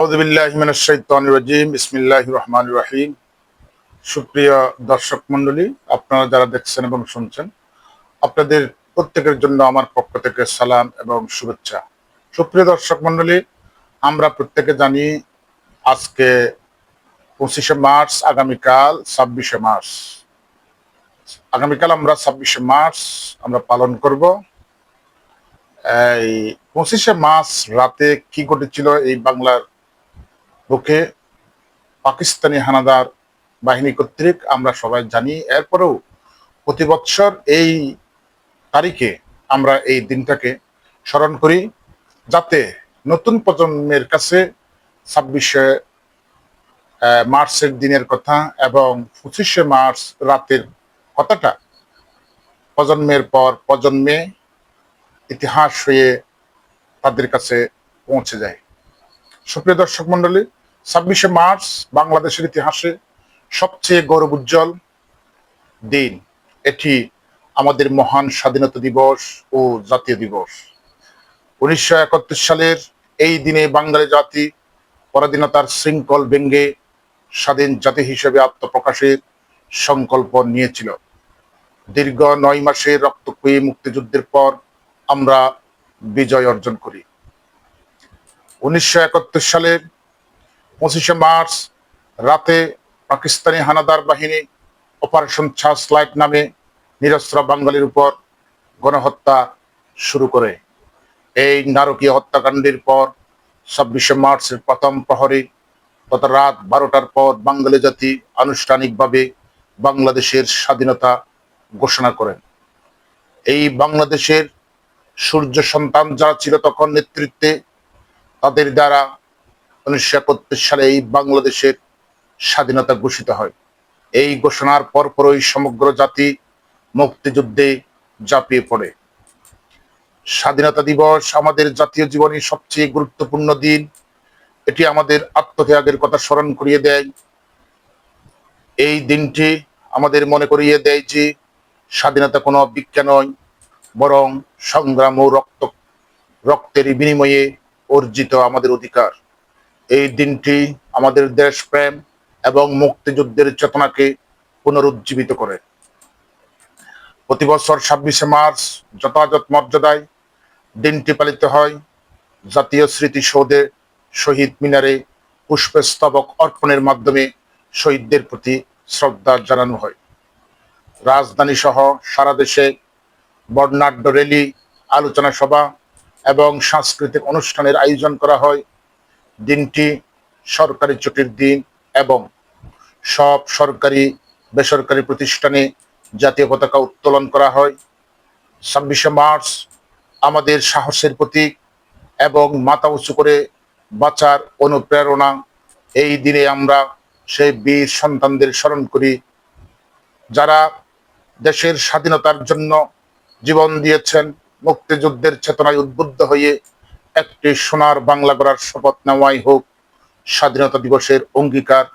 বিসমিল্লাহির রহমানির রহিম। সুপ্রিয় দর্শক মন্ডলী, আপনারা যারা দেখছেন এবং শুনছেন, আপনাদের প্রত্যেকের জন্য আমার পক্ষ থেকে সালাম এবং শুভেচ্ছা। সুপ্রিয় দর্শক মন্ডলী, আমরা প্রত্যেকে জানি আজকে 25শে মার্চ, আগামীকাল 26শে মার্চ। আগামীকাল আমরা 26শে মার্চ আমরা পালন করব। এই 25শে মার্চ রাতে কি ঘটেছিল এই বাংলার বুকে পাকিস্তানি হানাদার বাহিনী কর্তৃক আমরা সবাই জানি। এরপরেও প্রতি বৎসর এই তারিখে আমরা এই দিনটাকে স্মরণ করি, যাতে নতুন প্রজন্মের কাছে 26শে মার্চের দিনের কথা এবং 25শে মার্চ রাতের কথাটা প্রজন্মের পর প্রজন্মে ইতিহাস হয়ে তাদের কাছে পৌঁছে যায়। সুপ্রিয় দর্শক মন্ডলী, 26শে মার্চ বাংলাদেশের ইতিহাসে সবচেয়ে গৌরবোজ্জ্বল দিন। এটি আমাদের মহান স্বাধীনতা দিবস ও জাতীয় দিবস। 1971 সালের এই দিনে বাঙালি জাতি পরাধীনতার শৃঙ্খল ভেঙ্গে স্বাধীন জাতি হিসেবে আত্মপ্রকাশের সংকল্প নিয়েছিল। দীর্ঘ 9 মাসের রক্তক্ষয়ী মুক্তিযুদ্ধের পর আমরা বিজয় অর্জন করি। 1971 সালের 25শে মার্চ রাতে পাকিস্তানি হানাদার বাহিনী অপারেশন সার্চ লাইট নামে নিরস্ত্র বাঙালির উপর গণহত্যা শুরু করে। এই নারকীয় হত্যাকাণ্ডের পর 26শে মার্চের প্রথম প্রহরে তথা রাত 12টার পর বাঙালি জাতি আনুষ্ঠানিকভাবে বাংলাদেশের স্বাধীনতা ঘোষণা করেন। এই বাংলাদেশের সূর্য সন্তান যারা ছিল তখন নেতৃত্বে, তাদের দ্বারা 1971 সালে এই বাংলাদেশের স্বাধীনতা ঘোষিত হয়। এই ঘোষণার পরপরই সমগ্র জাতি মুক্তিযুদ্ধে ঝাঁপিয়ে পড়ে। স্বাধীনতা দিবস আমাদের জাতীয় জীবনের সবচেয়ে গুরুত্বপূর্ণ দিন। এটি আমাদের আত্মত্যাগের কথা স্মরণ করিয়ে দেয়। এই দিনটি আমাদের মনে করিয়ে দেয় যে স্বাধীনতা কোনো ভিক্ষা নয়, বরং সংগ্রাম ও রক্তের বিনিময়ে অর্জিত আমাদের অধিকার। এই দিনটি আমাদের দেশপ্রেম এবং মুক্তিযুদ্ধের চেতনাকে পুনরুজ্জীবিত করে। প্রতি বছর 26শে মার্চ যথাযথ মর্যাদায় দিনটি পালিত হয়। জাতীয় স্মৃতিসৌধে শহীদ মিনারে পুষ্পস্তবক অর্পণের মাধ্যমে শহীদদের প্রতি শ্রদ্ধা জানানো হয়। রাজধানী সহ সারা দেশে বর্ণাঢ্য র্যালি, আলোচনা সভা এবং সাংস্কৃতিক অনুষ্ঠানের আয়োজন করা হয়। দিনটি সরকারি ছুটির দিন এবং সব সরকারি বেসরকারি প্রতিষ্ঠানে জাতীয় পতাকা উত্তোলন করা হয়। 26শে মার্চ আমাদের সাহসের প্রতীক এবং মাথা উঁচু করে বাঁচার অনুপ্রেরণা। এই দিনে আমরা সেই বীর সন্তানদের স্মরণ করি, যারা দেশের স্বাধীনতার জন্য জীবন দিয়েছেন। মুক্তিযুদ্ধের চেতনায় উদ্বুদ্ধ হয়ে একটি সোনার বাংলা গড়ার শপথ নেওয়াই হোক স্বাধীনতা দিবসের অঙ্গীকার।